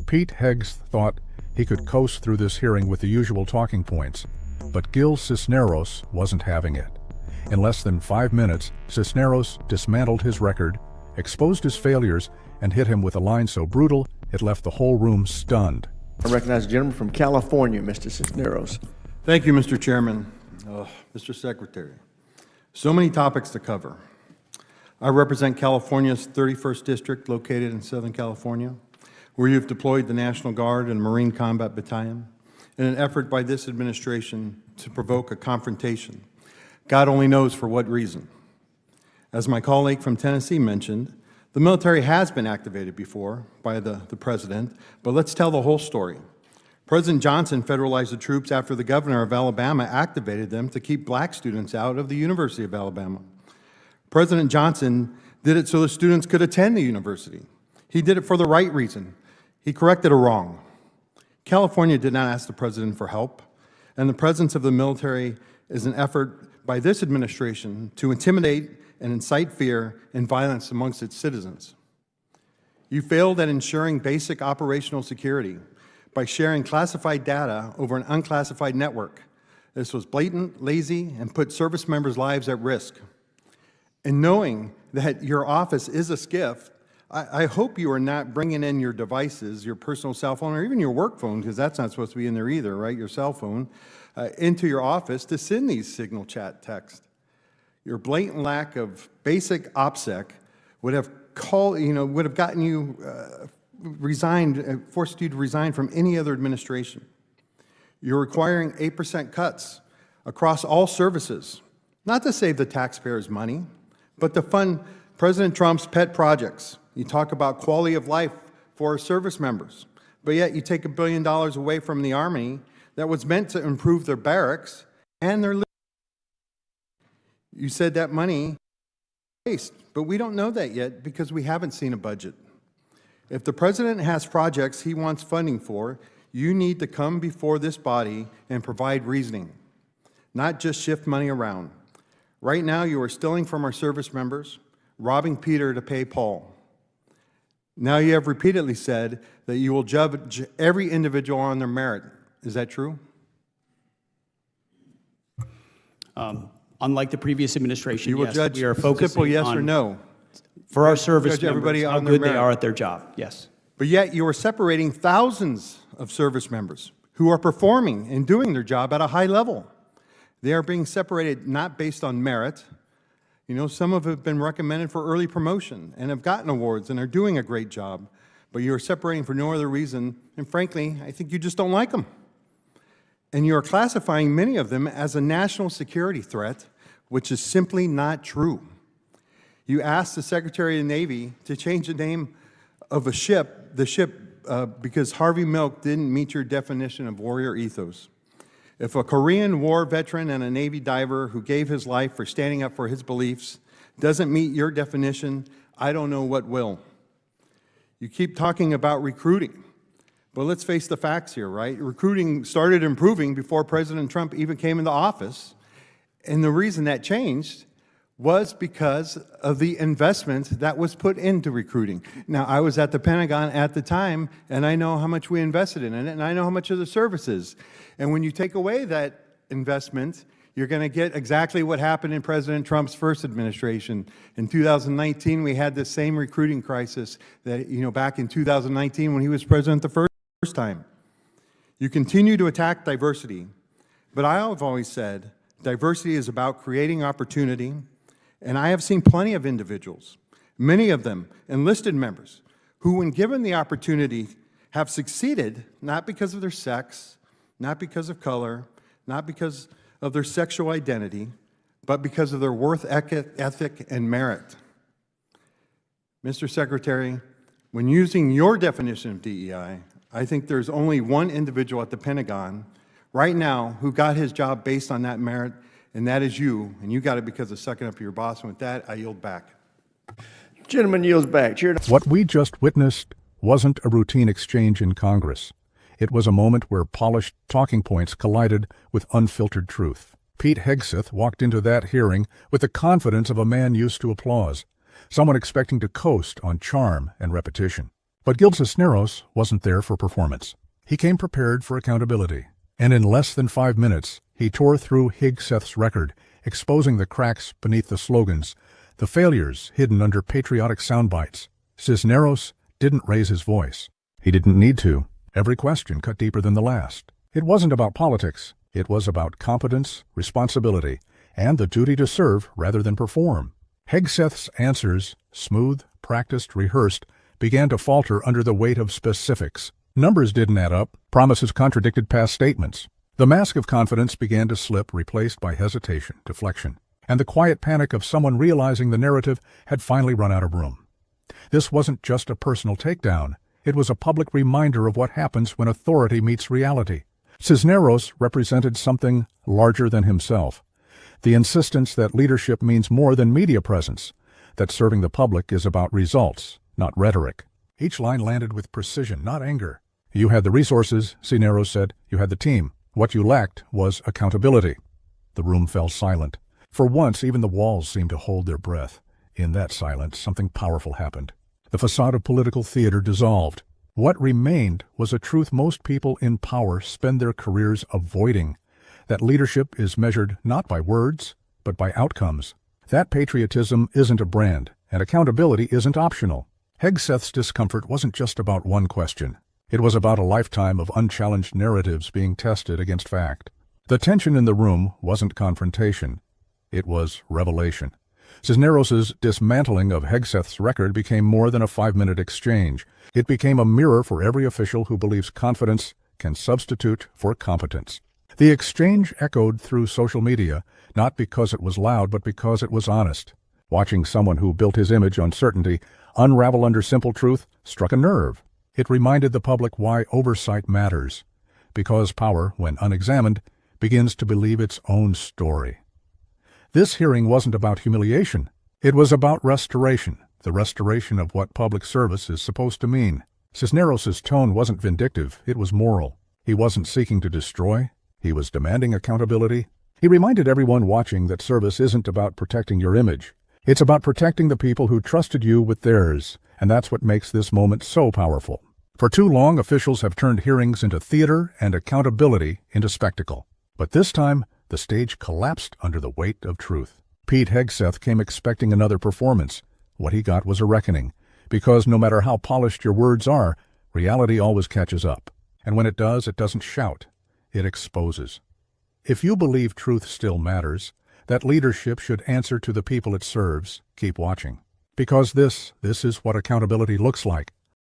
Pete Hegseth thought he could coast through this hearing with the usual talking points, but Gil Cisneros wasn't having it. In less than 5 minutes, Cisneros dismantled his record, exposed his failures, and hit him with a line so brutal it left the whole room stunned. I recognize the gentleman from California, Mr. Cisneros. Thank you, Mr. Chairman. Mr. Secretary, so many topics to cover. I represent California's 31st District, located in Southern California, where you've deployed the National Guard and Marine Combat Battalion in an effort by this administration to provoke a confrontation. God only knows for what reason. As my colleague from Tennessee mentioned, the military has been activated before by the president, but let's tell the whole story. President Johnson federalized the troops after the governor of Alabama activated them to keep black students out of the University of Alabama. President Johnson did it so the students could attend the university. He did it for the right reason. He corrected a wrong. California did not ask the president for help, and the presence of the military is an effort by this administration to intimidate and incite fear and violence amongst its citizens. You failed at ensuring basic operational security by sharing classified data over an unclassified network. This was blatant, lazy, and put service members' lives at risk. And knowing that your office is a SCIF, I hope you are not bringing in your devices, your personal cell phone, or even your work phone, because that's not supposed to be in there either, right, your cell phone, into your office to send these signal chat texts. Your blatant lack of basic OPSEC would have gotten you forced you to resign from any other administration. You're requiring 8% cuts across all services, not to save the taxpayers money, but to fund President Trump's pet projects. You talk about quality of life for our service members, but yet you take $1 billion away from the Army that was meant to improve their barracks and their living. You said that money waste, but we don't know that yet because we haven't seen a budget. If the president has projects he wants funding for, you need to come before this body and provide reasoning, not just shift money around. Right now, you are stealing from our service members, robbing Peter to pay Paul. Now you have repeatedly said that you will judge every individual on their merit. Is that true? Unlike the previous administration, You will yes, judge we are focusing simple yes on, or no. for our service Judge members, everybody how on their good they merit. are at their job, yes. But yet you are separating thousands of service members who are performing and doing their job at a high level. They are being separated not based on merit. You know, some of them have been recommended for early promotion and have gotten awards and are doing a great job, but you are separating for no other reason, and frankly, I think you just don't like them. And you are classifying many of them as a national security threat, which is simply not true. You asked the Secretary of the Navy to change the name of the ship, because Harvey Milk didn't meet your definition of warrior ethos. If a Korean War veteran and a Navy diver who gave his life for standing up for his beliefs doesn't meet your definition, I don't know what will. You keep talking about recruiting, but let's face the facts here, right? Recruiting started improving before President Trump even came into office, and the reason that changed was because of the investment that was put into recruiting. Now, I was at the Pentagon at the time, and I know how much we invested in it, and I know how much of the services. And when you take away that investment, you're going to get exactly what happened in President Trump's first administration. In 2019, we had this same recruiting crisis that, back in 2019 when he was president the first time. You continue to attack diversity, but I have always said diversity is about creating opportunity. And I have seen plenty of individuals, many of them enlisted members, who when given the opportunity have succeeded not because of their sex, not because of color, not because of their sexual identity, but because of their worth ethic and merit. Mr. Secretary, when using your definition of DEI, I think there's only one individual at the Pentagon right now who got his job based on that merit, and that is you, and you got it because of sucking up to your boss, and with that, I yield back. Gentleman yields back. Chair. What we just witnessed wasn't a routine exchange in Congress. It was a moment where polished talking points collided with unfiltered truth. Pete Hegseth walked into that hearing with the confidence of a man used to applause, someone expecting to coast on charm and repetition. But Gil Cisneros wasn't there for performance. He came prepared for accountability. And in less than 5 minutes, he tore through Hegseth's record, exposing the cracks beneath the slogans, the failures hidden under patriotic sound bites. Cisneros didn't raise his voice. He didn't need to. Every question cut deeper than the last. It wasn't about politics. It was about competence, responsibility, and the duty to serve rather than perform. Hegseth's answers, smooth, practiced, rehearsed, began to falter under the weight of specifics. Numbers didn't add up. Promises contradicted past statements. The mask of confidence began to slip, replaced by hesitation, deflection, and the quiet panic of someone realizing the narrative had finally run out of room. This wasn't just a personal takedown. It was a public reminder of what happens when authority meets reality. Cisneros represented something larger than himself. The insistence that leadership means more than media presence, that serving the public is about results, not rhetoric. Each line landed with precision, not anger. You had the resources, Cisneros said. You had the team. What you lacked was accountability. The room fell silent. For once, even the walls seemed to hold their breath. In that silence, something powerful happened. The facade of political theater dissolved. What remained was a truth most people in power spend their careers avoiding, that leadership is measured not by words, but by outcomes. That patriotism isn't a brand, and accountability isn't optional. Hegseth's discomfort wasn't just about one question. It was about a lifetime of unchallenged narratives being tested against fact. The tension in the room wasn't confrontation. It was revelation. Cisneros's dismantling of Hegseth's record became more than a 5-minute exchange. It became a mirror for every official who believes confidence can substitute for competence. The exchange echoed through social media, not because it was loud, but because it was honest. Watching someone who built his image on certainty unravel under simple truth struck a nerve. It reminded the public why oversight matters, because power, when unexamined, begins to believe its own story. This hearing wasn't about humiliation. It was about restoration, the restoration of what public service is supposed to mean. Cisneros's tone wasn't vindictive, it was moral. He wasn't seeking to destroy, he was demanding accountability. He reminded everyone watching that service isn't about protecting your image. It's about protecting the people who trusted you with theirs, and that's what makes this moment so powerful. For too long, officials have turned hearings into theater and accountability into spectacle. But this time, the stage collapsed under the weight of truth. Pete Hegseth came expecting another performance. What he got was a reckoning, because no matter how polished your words are, reality always catches up. And when it doesn't shout, it exposes. If you believe truth still matters, that leadership should answer to the people it serves, keep watching. Because this is what accountability looks like.